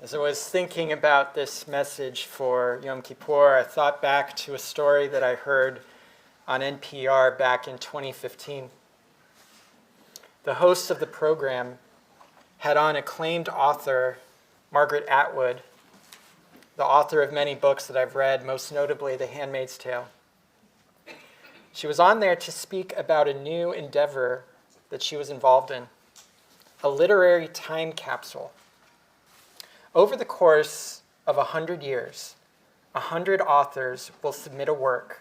As I was thinking about this message for Yom Kippur, I thought back to a story that I heard on NPR back in 2015. The host of the program had on acclaimed author Margaret Atwood, the author of many books that I've read, most notably The Handmaid's Tale. She was on there to speak about a new endeavor that she was involved in, a literary time capsule. Over the course of 100 years, 100 authors will submit a work,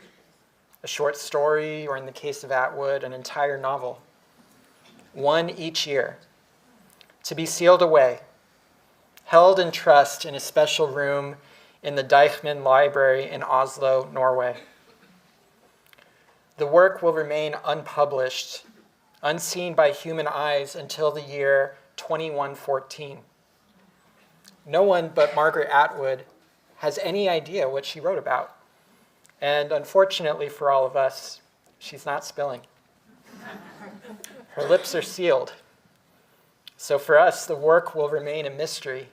a short story, or in the case of Atwood, an entire novel, one each year, to be sealed away, held in trust in a special room in the Deichman Library in Oslo, Norway. The work will remain unpublished, unseen by human eyes until the year 2114. No one but Margaret Atwood has any idea what she wrote about. And unfortunately for all of us, she's not spilling. Her lips are sealed. So for us, the work will remain a mystery,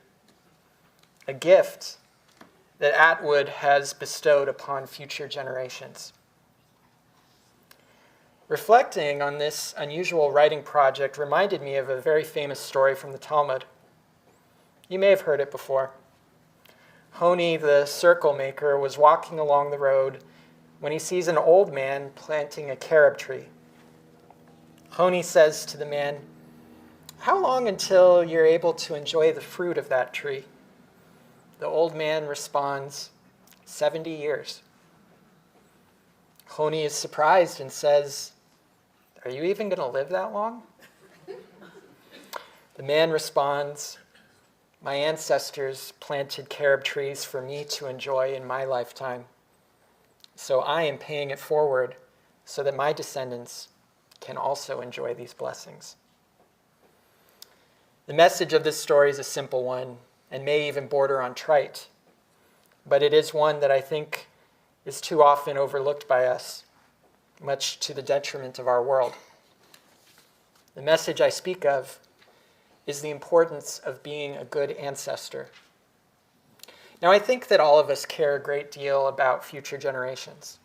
a gift that Atwood has bestowed upon future generations. Reflecting on this unusual writing project reminded me of a very famous story from the Talmud. You may have heard it before. Honi, the circle maker, was walking along the road when he sees an old man planting a carob tree. Honi says to the man, "How long until you're able to enjoy the fruit of that tree?" The old man responds, 70 years. Honi is surprised and says, "Are you even going to live that long?" The man responds, "My ancestors planted carob trees for me to enjoy in my lifetime. So I am paying it forward so that my descendants can also enjoy these blessings." The message of this story is a simple one and may even border on trite, but it is one that I think is too often overlooked by us, much to the detriment of our world. The message I speak of is the importance of being a good ancestor. Now, I think that all of us care a great deal about future generations.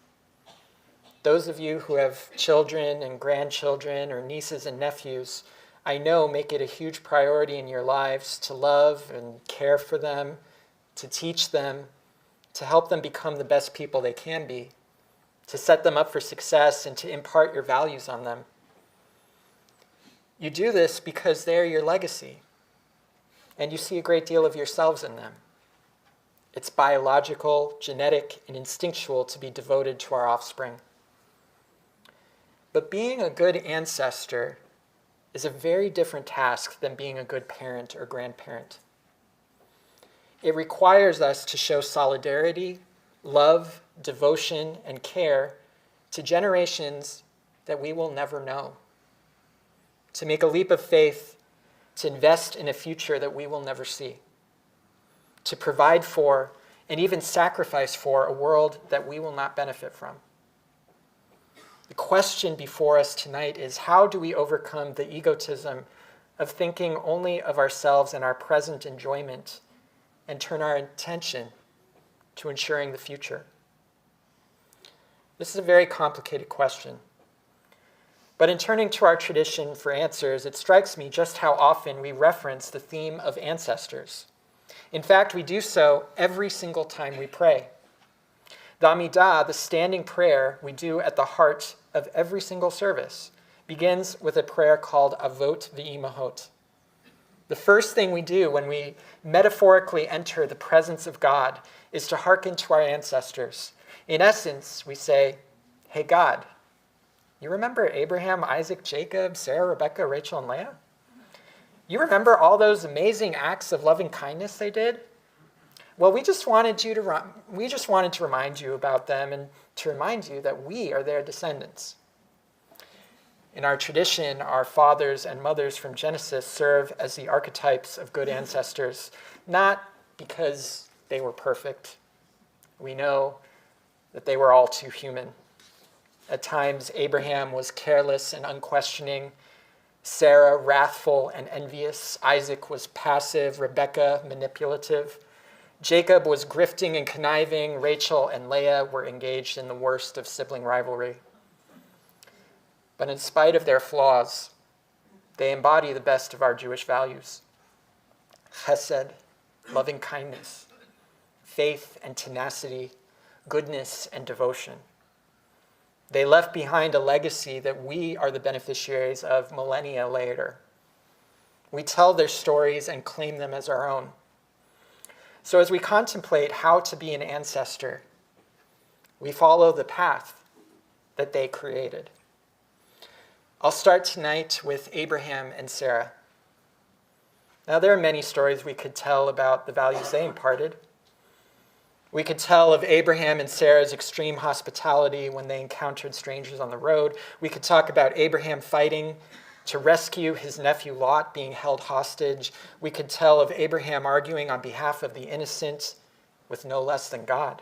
Those of you who have children and grandchildren or nieces and nephews, I know make it a huge priority in your lives to love and care for them, to teach them, to help them become the best people they can be, to set them up for success and to impart your values on them. You do this because they're your legacy, and you see a great deal of yourselves in them. It's biological, genetic, and instinctual to be devoted to our offspring. But being a good ancestor is a very different task than being a good parent or grandparent. It requires us to show solidarity, love, devotion, and care to generations that we will never know. To make a leap of faith, to invest in a future that we will never see, to provide for and even sacrifice for a world that we will not benefit from. The question before us tonight is, how do we overcome the egotism of thinking only of ourselves and our present enjoyment and turn our attention to ensuring the future? This is a very complicated question. But in turning to our tradition for answers, it strikes me just how often we reference the theme of ancestors. In fact, we do so every single time we pray. The Amidah, the standing prayer we do at the heart of every single service, begins with a prayer called Avot V'Imahot. The first thing we do when we metaphorically enter the presence of God is to hearken to our ancestors. In essence, we say, "Hey God, you remember Abraham, Isaac, Jacob, Sarah, Rebecca, Rachel, and Leah? You remember all those amazing acts of loving kindness they did? Well, we just wanted to remind you about them and to remind you that we are their descendants." In our tradition, our fathers and mothers from Genesis serve as the archetypes of good ancestors, not because they were perfect. We know that they were all too human. At times, Abraham was careless and unquestioning, Sarah, wrathful and envious. Isaac was passive. Rebekah, manipulative. Jacob was grifting and conniving. Rachel and Leah were engaged in the worst of sibling rivalry. But in spite of their flaws, they embody the best of our Jewish values. Chesed, loving kindness, faith and tenacity, goodness and devotion. They left behind a legacy that we are the beneficiaries of millennia later. We tell their stories and claim them as our own. So as we contemplate how to be an ancestor, we follow the path that they created. I'll start tonight with Abraham and Sarah. Now, there are many stories we could tell about the values they imparted. We could tell of Abraham and Sarah's extreme hospitality when they encountered strangers on the road. We could talk about Abraham fighting to rescue his nephew Lot being held hostage. We could tell of Abraham arguing on behalf of the innocent with no less than God.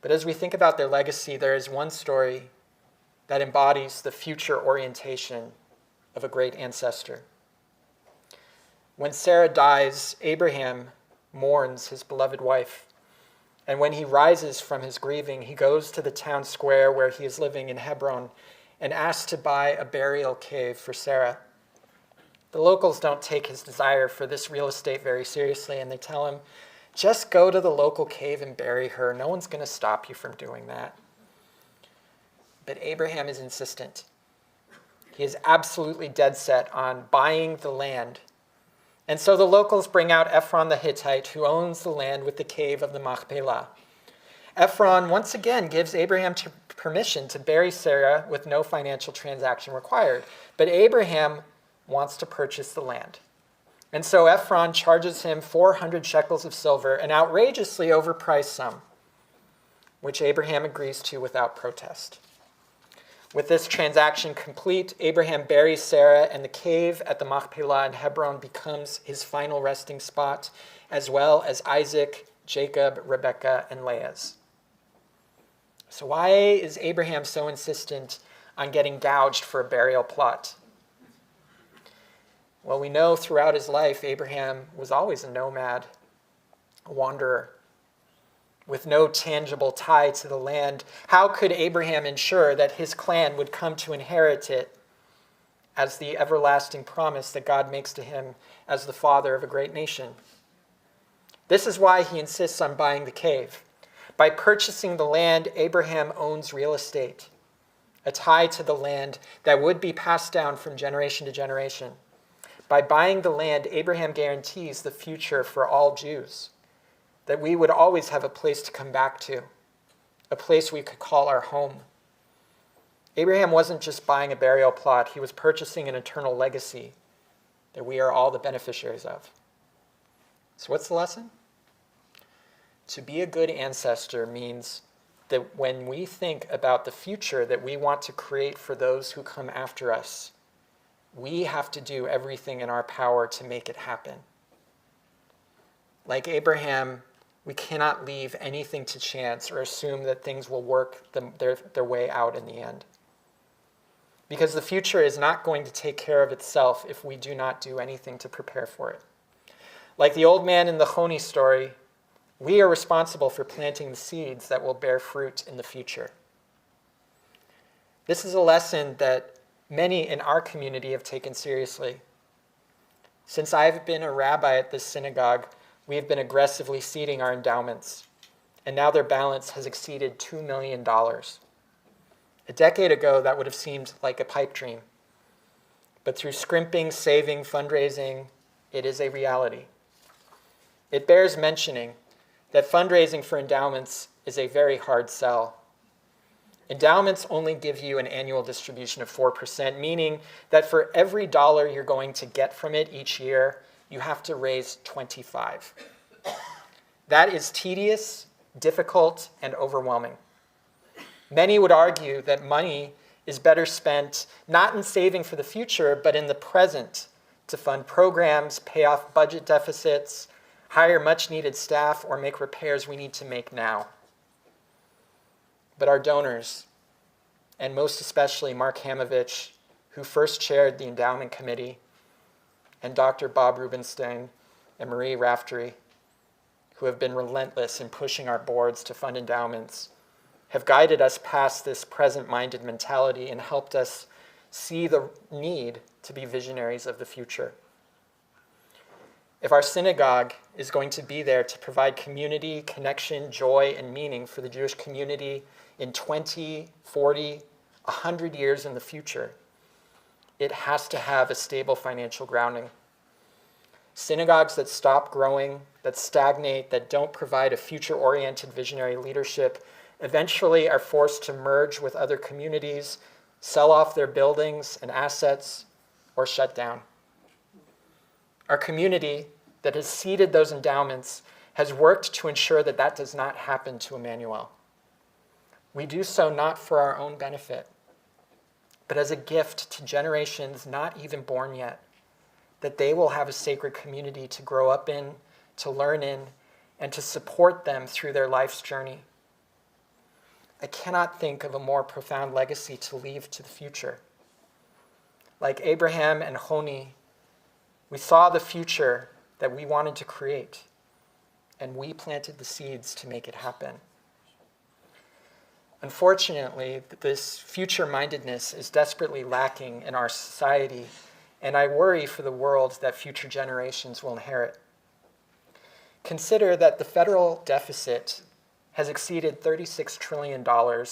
But as we think about their legacy, there is one story that embodies the future orientation of a great ancestor. When Sarah dies, Abraham mourns his beloved wife. And when he rises from his grieving, he goes to the town square where he is living in Hebron and asks to buy a burial cave for Sarah. The locals don't take his desire for this real estate very seriously, and they tell him, just go to the local cave and bury her. No one's going to stop you from doing that. But Abraham is insistent. He is absolutely dead set on buying the land. And so the locals bring out Ephron the Hittite, who owns the land with the cave of the Machpelah. Ephron once again gives Abraham permission to bury Sarah with no financial transaction required. But Abraham wants to purchase the land. And so Ephron charges him 400 shekels of silver, an outrageously overpriced sum, which Abraham agrees to without protest. With this transaction complete, Abraham buries Sarah, and the cave at the Machpelah in Hebron becomes his final resting spot, as well as Isaac, Jacob, Rebekah, and Leah's. So why is Abraham so insistent on getting gouged for a burial plot? Well, we know throughout his life, Abraham was always a nomad, a wanderer, with no tangible tie to the land. How could Abraham ensure that his clan would come to inherit it as the everlasting promise that God makes to him as the father of a great nation? This is why he insists on buying the cave. By purchasing the land, Abraham owns real estate, a tie to the land that would be passed down from generation to generation. By buying the land, Abraham guarantees the future for all Jews, that we would always have a place to come back to, a place we could call our home. Abraham wasn't just buying a burial plot, he was purchasing an eternal legacy that we are all the beneficiaries of. So what's the lesson? To be a good ancestor means that when we think about the future that we want to create for those who come after us, we have to do everything in our power to make it happen. Like Abraham, we cannot leave anything to chance or assume that things will work their way out in the end. Because the future is not going to take care of itself if we do not do anything to prepare for it. Like the old man in the Choni story, we are responsible for planting the seeds that will bear fruit in the future. This is a lesson that many in our community have taken seriously. Since I've been a rabbi at this synagogue, we have been aggressively seeding our endowments, and now their balance has exceeded $2 million. A decade ago, that would have seemed like a pipe dream. But through scrimping, saving, fundraising, it is a reality. It bears mentioning that fundraising for endowments is a very hard sell. Endowments only give you an annual distribution of 4%, meaning that for every dollar you're going to get from it each year, you have to raise 25. That is tedious, difficult, and overwhelming. Many would argue that money is better spent not in saving for the future, but in the present to fund programs, pay off budget deficits, hire much-needed staff, or make repairs we need to make now. But our donors, and most especially Mark Hamovich, who first chaired the endowment committee, and Dr. Bob Rubenstein and Marie Raftery, who have been relentless in pushing our boards to fund endowments, have guided us past this present-minded mentality and helped us see the need to be visionaries of the future. If our synagogue is going to be there to provide community, connection, joy, and meaning for the Jewish community in 20, 40, 100 years in the future, it has to have a stable financial grounding. Synagogues that stop growing, that stagnate, that don't provide a future-oriented visionary leadership eventually are forced to merge with other communities, sell off their buildings and assets, or shut down. Our community that has seeded those endowments has worked to ensure that that does not happen to Emanu-El. We do so not for our own benefit, but as a gift to generations not even born yet, that they will have a sacred community to grow up in, to learn in, and to support them through their life's journey. I cannot think of a more profound legacy to leave to the future. Like Abraham and Honi, we saw the future that we wanted to create, and we planted the seeds to make it happen. Unfortunately, this future-mindedness is desperately lacking in our society, and I worry for the world that future generations will inherit. Consider that the federal deficit has exceeded $36 trillion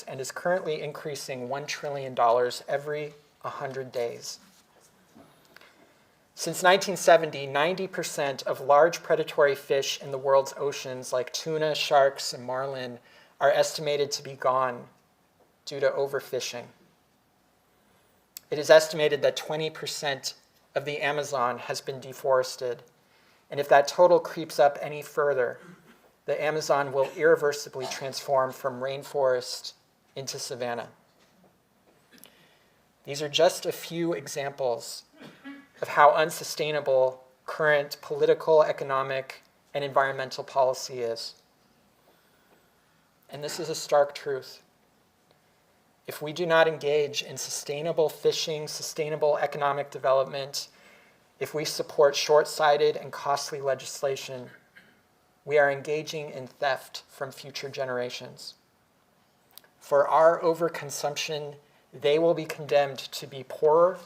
and is currently increasing $1 trillion every 100 days. Since 1970, 90% of large predatory fish in the world's oceans, like tuna, sharks, and marlin, are estimated to be gone due to overfishing. It is estimated that 20% of the Amazon has been deforested, and if that total creeps up any further, the Amazon will irreversibly transform from rainforest into savanna. These are just a few examples of how unsustainable current political, economic, and environmental policy is. And this is a stark truth. If we do not engage in sustainable fishing, sustainable economic development, if we support short-sighted and costly legislation, we are engaging in theft from future generations. For our overconsumption, they will be condemned to be poorer,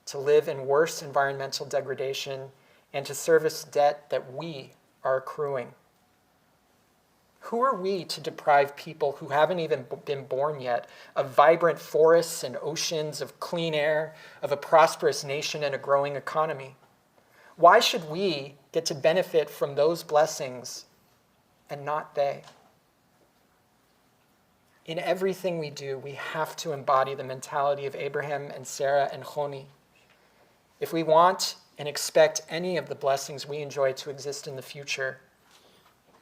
to live in worse environmental degradation, and to service debt that we are accruing. Who are we to deprive people who haven't even been born yet of vibrant forests and oceans, of clean air, of a prosperous nation and a growing economy? Why should we get to benefit from those blessings and not they? In everything we do, we have to embody the mentality of Abraham and Sarah and Honi. If we want and expect any of the blessings we enjoy to exist in the future,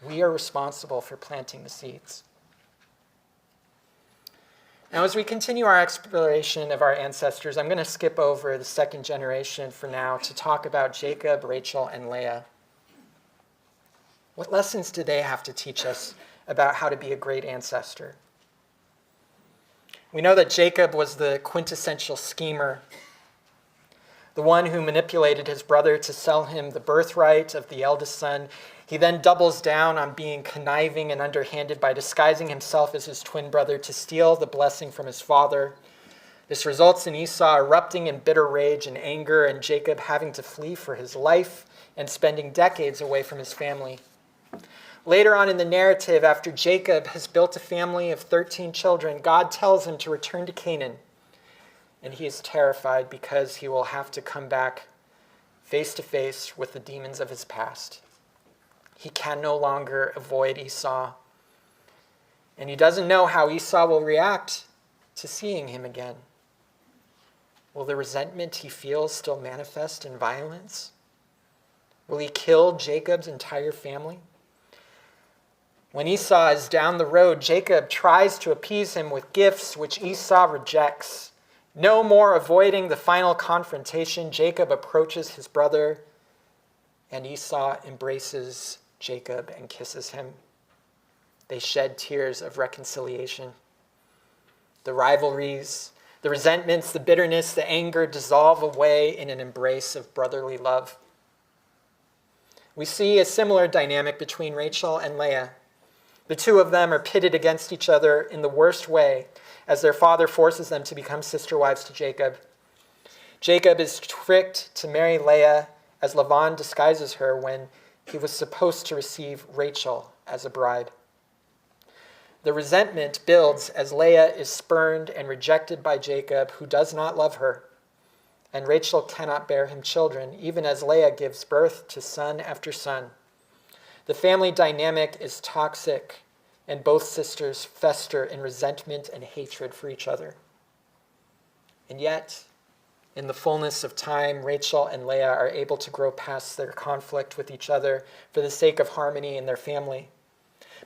we are responsible for planting the seeds. Now, as we continue our exploration of our ancestors, I'm going to skip over the second generation for now to talk about Jacob, Rachel, and Leah. What lessons do they have to teach us about how to be a great ancestor? We know that Jacob was the quintessential schemer, the one who manipulated his brother to sell him the birthright of the eldest son. He then doubles down on being conniving and underhanded by disguising himself as his twin brother to steal the blessing from his father. This results in Esau erupting in bitter rage and anger, and Jacob having to flee for his life and spending decades away from his family. Later on in the narrative, after Jacob has built a family of 13 children, God tells him to return to Canaan. And he is terrified because he will have to come back face to face with the demons of his past. He can no longer avoid Esau. And he doesn't know how Esau will react to seeing him again. Will the resentment he feels still manifest in violence? Will he kill Jacob's entire family? When Esau is down the road, Jacob tries to appease him with gifts which Esau rejects. No more avoiding the final confrontation, Jacob approaches his brother, and Esau embraces Jacob and kisses him. They shed tears of reconciliation. The rivalries, The resentments, the bitterness, the anger dissolve away in an embrace of brotherly love. We see a similar dynamic between Rachel and Leah. The two of them are pitted against each other in the worst way as their father forces them to become sister wives to Jacob. Jacob is tricked to marry Leah as Laban disguises her when he was supposed to receive Rachel as a bride. The resentment builds as Leah is spurned and rejected by Jacob, who does not love her, and Rachel cannot bear him children, even as Leah gives birth to son after son. The family dynamic is toxic, and both sisters fester in resentment and hatred for each other. And yet, in the fullness of time, Rachel and Leah are able to grow past their conflict with each other for the sake of harmony in their family.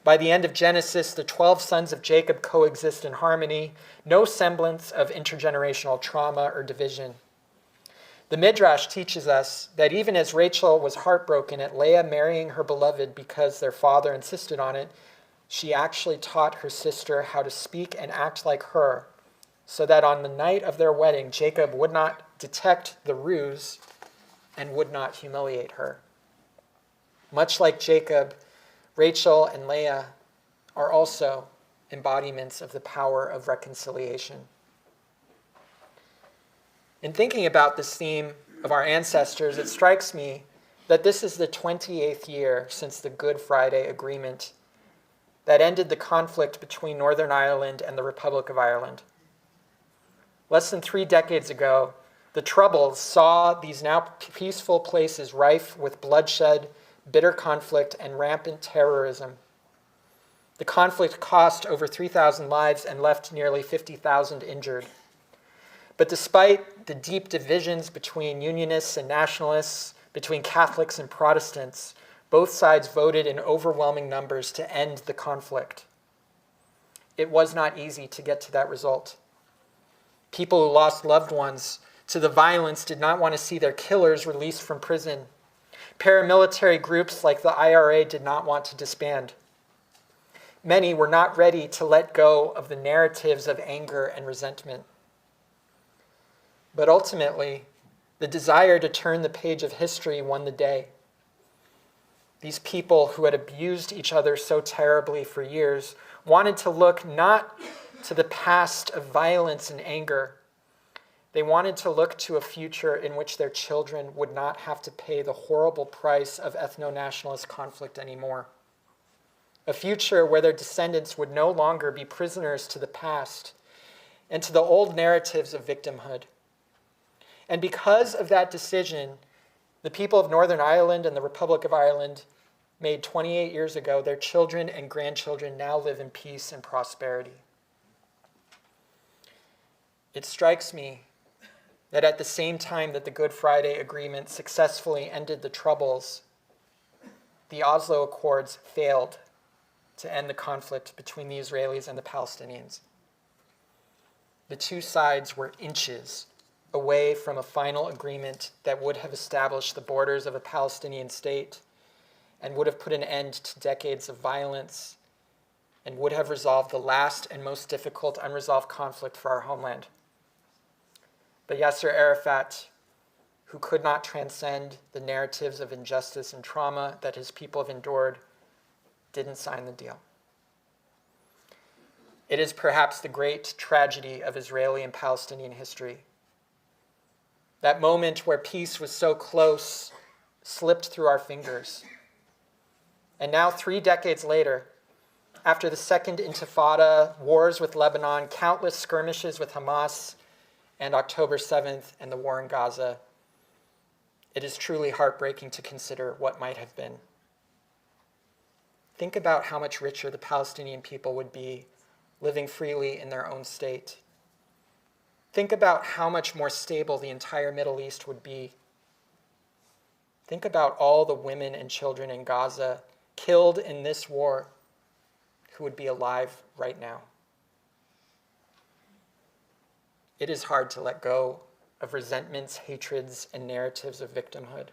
By the end of Genesis, the 12 sons of Jacob coexist in harmony, no semblance of intergenerational trauma or division. The Midrash teaches us that even as Rachel was heartbroken at Leah marrying her beloved because their father insisted on it, she actually taught her sister how to speak and act like her, so that on the night of their wedding, Jacob would not detect the ruse and would not humiliate her. Much like Jacob, Rachel and Leah are also embodiments of the power of reconciliation. In thinking about this theme of our ancestors, it strikes me that this is the 28th year since the Good Friday Agreement that ended the conflict between Northern Ireland and the Republic of Ireland. Less than 3 decades ago, the Troubles saw these now peaceful places rife with bloodshed, bitter conflict, and rampant terrorism. The conflict cost over 3,000 lives and left nearly 50,000 injured. But despite the deep divisions between Unionists and Nationalists, between Catholics and Protestants, both sides voted in overwhelming numbers to end the conflict. It was not easy to get to that result. People who lost loved ones to the violence did not want to see their killers released from prison. Paramilitary groups like the IRA did not want to disband. Many were not ready to let go of the narratives of anger and resentment. But ultimately, the desire to turn the page of history won the day. These people who had abused each other so terribly for years wanted to look not to the past of violence and anger. They wanted to look to a future in which their children would not have to pay the horrible price of ethno-nationalist conflict anymore. A future where their descendants would no longer be prisoners to the past and to the old narratives of victimhood. And because of that decision, the people of Northern Ireland and the Republic of Ireland, made 28 years ago, their children and grandchildren now live in peace and prosperity. It strikes me that at the same time that the Good Friday Agreement successfully ended the Troubles, the Oslo Accords failed to end the conflict between the Israelis and the Palestinians. The two sides were inches away from a final agreement that would have established the borders of a Palestinian state and would have put an end to decades of violence and would have resolved the last and most difficult unresolved conflict for our homeland. But Yasser Arafat, who could not transcend the narratives of injustice and trauma that his people have endured, didn't sign the deal. It is perhaps the great tragedy of Israeli and Palestinian history. That moment where peace was so close slipped through our fingers. And now, 3 decades later, after the Second Intifada, wars with Lebanon, countless skirmishes with Hamas, and October 7th and the war in Gaza, it is truly heartbreaking to consider what might have been. Think about how much richer the Palestinian people would be living freely in their own state. Think about how much more stable the entire Middle East would be. Think about all the women and children in Gaza killed in this war who would be alive right now. It is hard to let go of resentments, hatreds, and narratives of victimhood.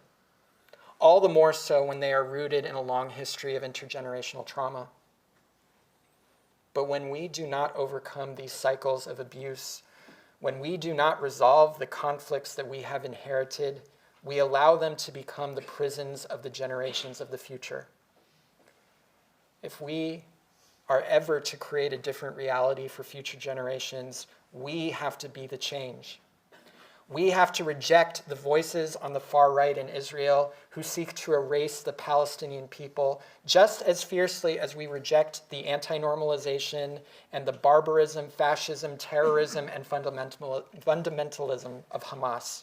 All the more so when they are rooted in a long history of intergenerational trauma. But when we do not overcome these cycles of abuse, when we do not resolve the conflicts that we have inherited, we allow them to become the prisons of the generations of the future. If we are ever to create a different reality for future generations, we have to be the change. We have to reject the voices on the far right in Israel who seek to erase the Palestinian people just as fiercely as we reject the anti-normalization and the barbarism, fascism, terrorism, and fundamentalism of Hamas.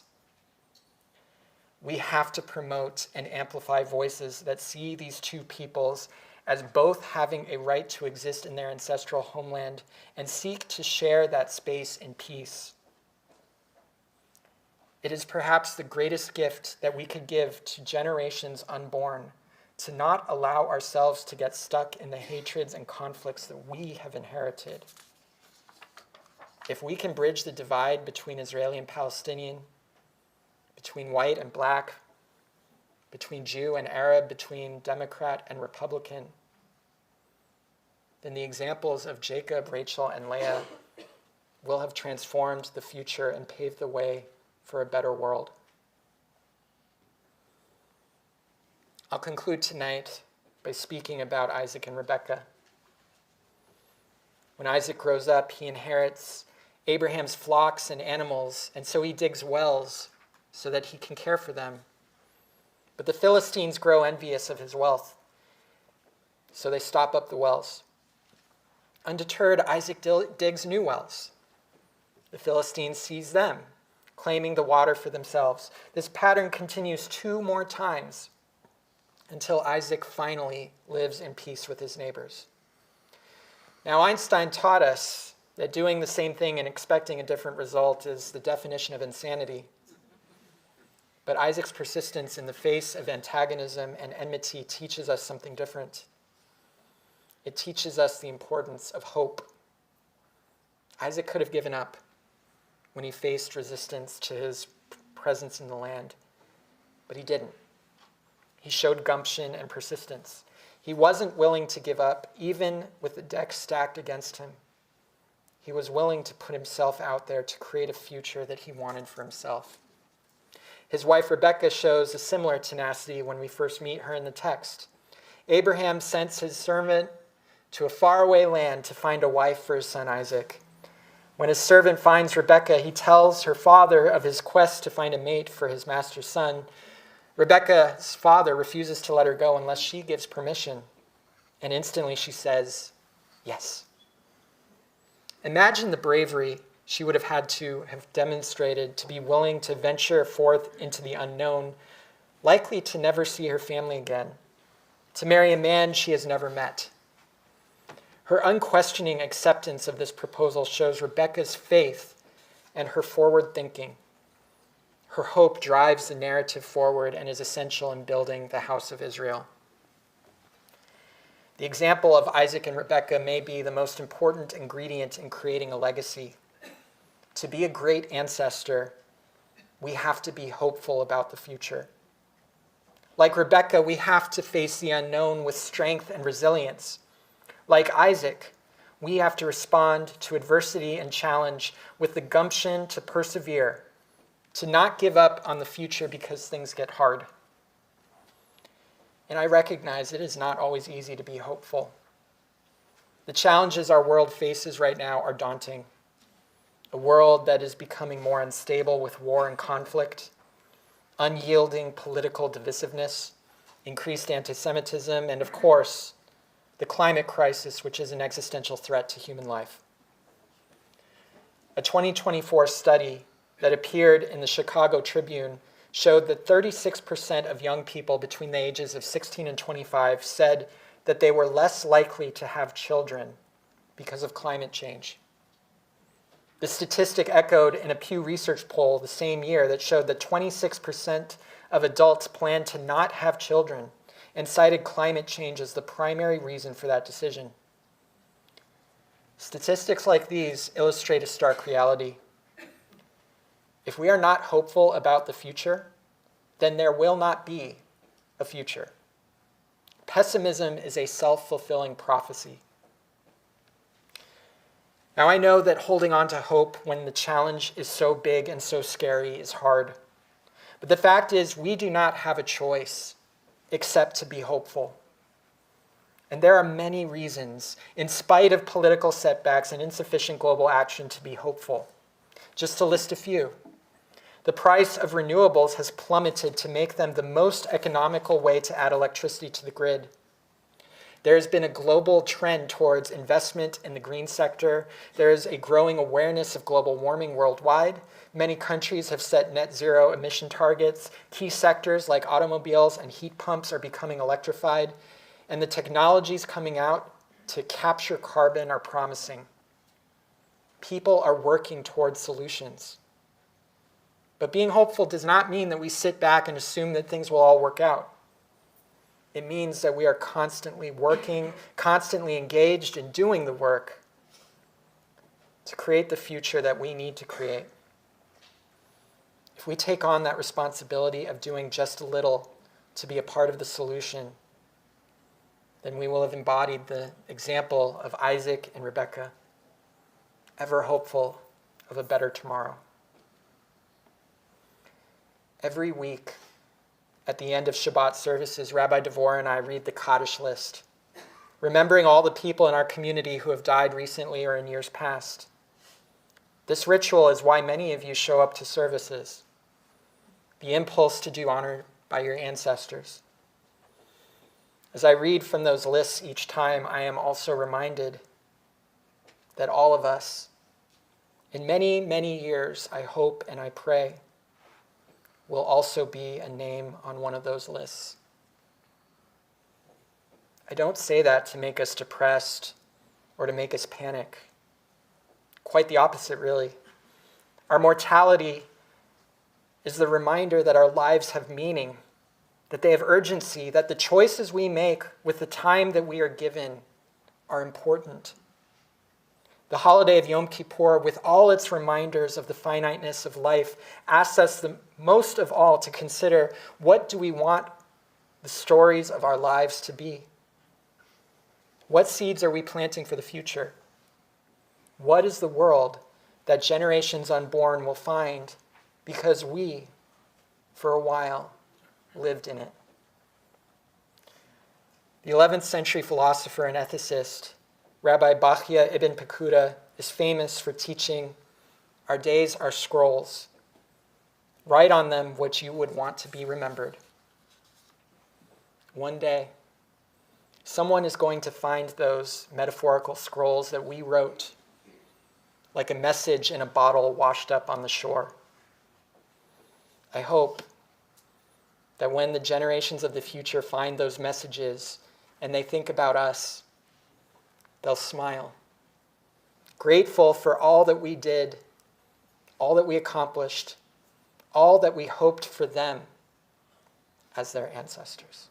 We have to promote and amplify voices that see these two peoples as both having a right to exist in their ancestral homeland and seek to share that space in peace. It is perhaps the greatest gift that we could give to generations unborn, to not allow ourselves to get stuck in the hatreds and conflicts that we have inherited. If we can bridge the divide between Israeli and Palestinian, between white and black, between Jew and Arab, between Democrat and Republican, then the examples of Jacob, Rachel, and Leah will have transformed the future and paved the way for a better world. I'll conclude tonight by speaking about Isaac and Rebekah. When Isaac grows up, he inherits Abraham's flocks and animals, and so he digs wells so that he can care for them. But the Philistines grow envious of his wealth, so they stop up the wells. Undeterred, Isaac digs new wells. The Philistines seize them, claiming the water for themselves. This pattern continues 2 more times until Isaac finally lives in peace with his neighbors. Now, Einstein taught us that doing the same thing and expecting a different result is the definition of insanity. But Isaac's persistence in the face of antagonism and enmity teaches us something different. It teaches us the importance of hope. Isaac could have given up when he faced resistance to his presence in the land, but he didn't. He showed gumption and persistence. He wasn't willing to give up, even with the deck stacked against him. He was willing to put himself out there to create a future that he wanted for himself. His wife Rebekah shows a similar tenacity when we first meet her in the text. Abraham sends his servant to a faraway land to find a wife for his son Isaac. When his servant finds Rebekah, he tells her father of his quest to find a mate for his master's son. Rebekah's father refuses to let her go unless she gives permission, and instantly she says, yes. Imagine the bravery she would have had to have demonstrated to be willing to venture forth into the unknown, likely to never see her family again, to marry a man she has never met. Her unquestioning acceptance of this proposal shows Rebekah's faith and her forward thinking. Her hope drives the narrative forward and is essential in building the house of Israel. The example of Isaac and Rebekah may be the most important ingredient in creating a legacy. To be a great ancestor, we have to be hopeful about the future. Like Rebekah, we have to face the unknown with strength and resilience. Like Isaac, we have to respond to adversity and challenge with the gumption to persevere, to not give up on the future because things get hard. And I recognize it is not always easy to be hopeful. The challenges our world faces right now are daunting. A world that is becoming more unstable with war and conflict, unyielding political divisiveness, increased anti-Semitism, and of course, the climate crisis, which is an existential threat to human life. A 2024 study that appeared in the Chicago Tribune showed that 36% of young people between the ages of 16 and 25 said that they were less likely to have children because of climate change. The statistic echoed in a Pew Research poll the same year that showed that 26% of adults plan to not have children and cited climate change as the primary reason for that decision. Statistics like these illustrate a stark reality. If we are not hopeful about the future, then there will not be a future. Pessimism is a self-fulfilling prophecy. Now, I know that holding on to hope when the challenge is so big and so scary is hard. But the fact is, we do not have a choice except to be hopeful. And there are many reasons, in spite of political setbacks and insufficient global action, to be hopeful. Just to list a few. The price of renewables has plummeted to make them the most economical way to add electricity to the grid. There has been a global trend towards investment in the green sector. There is a growing awareness of global warming worldwide. Many countries have set net zero emission targets. Key sectors like automobiles and heat pumps are becoming electrified. And the technologies coming out to capture carbon are promising. People are working towards solutions. But being hopeful does not mean that we sit back and assume that things will all work out. It means that we are constantly working, constantly engaged in doing the work to create the future that we need to create. If we take on that responsibility of doing just a little to be a part of the solution, then we will have embodied the example of Isaac and Rebekah, ever hopeful of a better tomorrow. Every week, at the end of Shabbat services, Rabbi DeVore and I read the Kaddish list, remembering all the people in our community who have died recently or in years past. This ritual is why many of you show up to services, the impulse to do honor by your ancestors. As I read from those lists each time, I am also reminded that all of us, in many, many years, I hope and I pray, will also be a name on one of those lists. I don't say that to make us depressed or to make us panic. Quite the opposite, really. Our mortality is the reminder that our lives have meaning, that they have urgency, that the choices we make with the time that we are given are important. The holiday of Yom Kippur, with all its reminders of the finiteness of life, asks us the most of all to consider, what do we want the stories of our lives to be? What seeds are we planting for the future? What is the world that generations unborn will find because we, for a while, lived in it? The 11th century philosopher and ethicist, Rabbi Bachya ibn Pekuda, is famous for teaching, our days are scrolls. Write on them what you would want to be remembered. One day, someone is going to find those metaphorical scrolls that we wrote, like a message in a bottle washed up on the shore. I hope that when the generations of the future find those messages and they think about us, they'll smile, grateful for all that we did, all that we accomplished, all that we hoped for them as their ancestors.